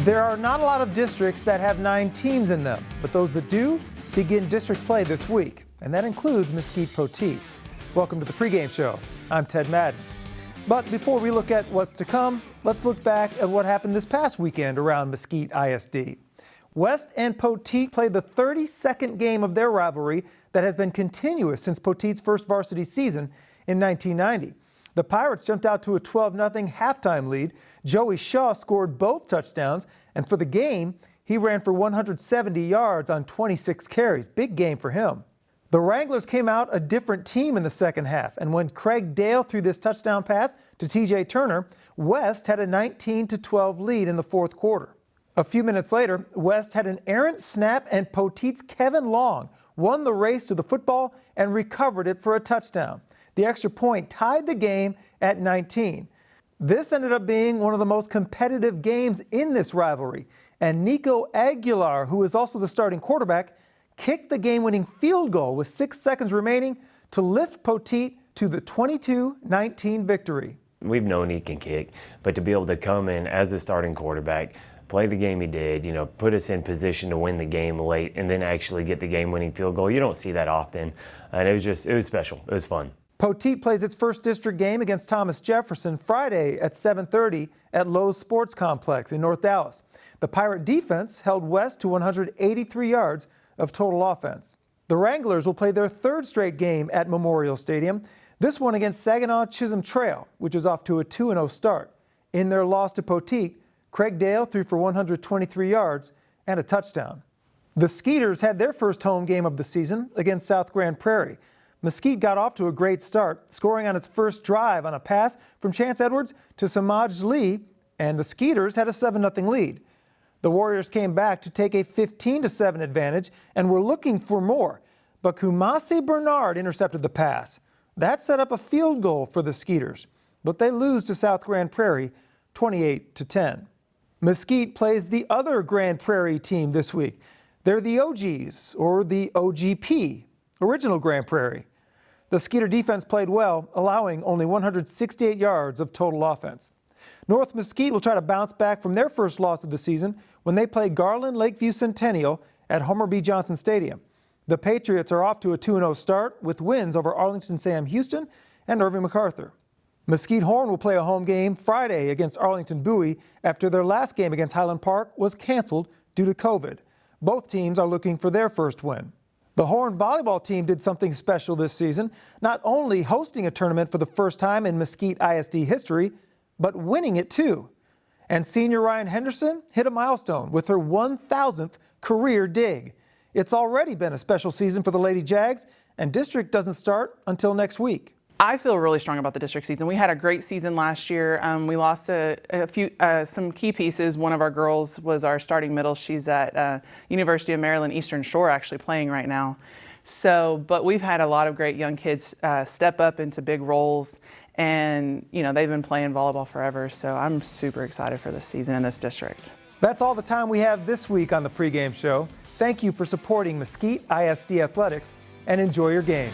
There are not a lot of districts that have 9 teams in them, but those that do begin district play this week, and that includes Mesquite Poteet. Welcome to the pregame show. I'm Ted Madden. But before we look at what's to come, let's look back at what happened this past weekend around Mesquite ISD. West and Poteet played the 32nd game of their rivalry that has been continuous since Poteet's first varsity season in 1990. The Pirates jumped out to a 12-0 halftime lead. Joey Shaw scored both touchdowns, and for the game, he ran for 170 yards on 26 carries. Big game for him. The Wranglers came out a different team in the second half, and when Craig Dale threw this touchdown pass to TJ Turner, West had a 19-12 lead in the fourth quarter. A few minutes later, West had an errant snap, and Poteet's Kevin Long won the race to the football and recovered it for a touchdown. The extra point tied the game at 19. This ended up being one of the most competitive games in this rivalry, and Nico Aguilar, who is also the starting quarterback, kicked the game-winning field goal with 6 seconds remaining to lift Poteet to the 22-19 victory. We've known he can kick, but to be able to come in as the starting quarterback, play the game he did, put us in position to win the game late, and then actually get the game-winning field goal, you don't see that often, and it was special. It was fun. Poteet plays its first district game against Thomas Jefferson Friday at 7:30 at Lowe's Sports Complex in North Dallas. The Pirate defense held West to 183 yards of total offense. The Wranglers will play their third straight game at Memorial Stadium, this one against Saginaw Chisholm Trail, which is off to a 2-0 start. In their loss to Poteet, Craig Dale threw for 123 yards and a touchdown. The Skeeters had their first home game of the season against South Grand Prairie. Mesquite got off to a great start, scoring on its first drive on a pass from Chance Edwards to Samaj Lee, and the Skeeters had a 7-0 lead. The Warriors came back to take a 15-7 advantage and were looking for more, but Kumasi Bernard intercepted the pass. That set up a field goal for the Skeeters, but they lose to South Grand Prairie 28-10. Mesquite plays the other Grand Prairie team this week. They're the OGs, or the OGP, Original Grand Prairie. The Skeeter defense played well, allowing only 168 yards of total offense. North Mesquite will try to bounce back from their first loss of the season when they play Garland Lakeview Centennial at Homer B. Johnson Stadium. The Patriots are off to a 2-0 start with wins over Arlington Sam Houston and Irving MacArthur. Mesquite Horn will play a home game Friday against Arlington Bowie after their last game against Highland Park was canceled due to COVID. Both teams are looking for their first win. The Horn volleyball team did something special this season, not only hosting a tournament for the first time in Mesquite ISD history, but winning it too. And senior Ryan Henderson hit a milestone with her 1,000th career dig. It's already been a special season for the Lady Jags, and district doesn't start until next week. I feel really strong about the district season. We had a great season last year. We lost some key pieces. One of our girls was our starting middle. She's at University of Maryland Eastern Shore actually playing right now. But we've had a lot of great young kids step up into big roles, and they've been playing volleyball forever. So I'm super excited for this season in this district. That's all the time we have this week on the pregame show. Thank you for supporting Mesquite ISD Athletics, and enjoy your game.